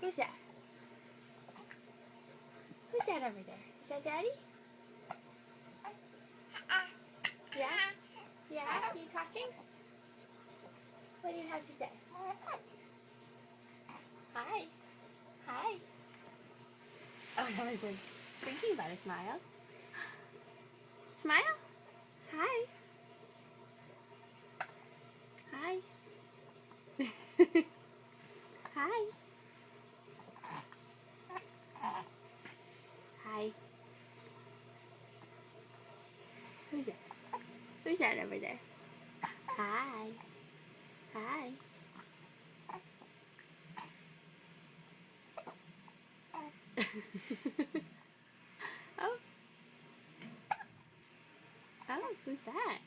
Who's that? Who's that over there? Is that Daddy? Yeah? Yeah? You talking? What do you have to say? Hi. Hi. Oh, I was thinking about a smile. Smile? Hi. Hi. Hi. Hi. Who's that? Who's that over there? Hi. Hi. Oh. Oh, who's that?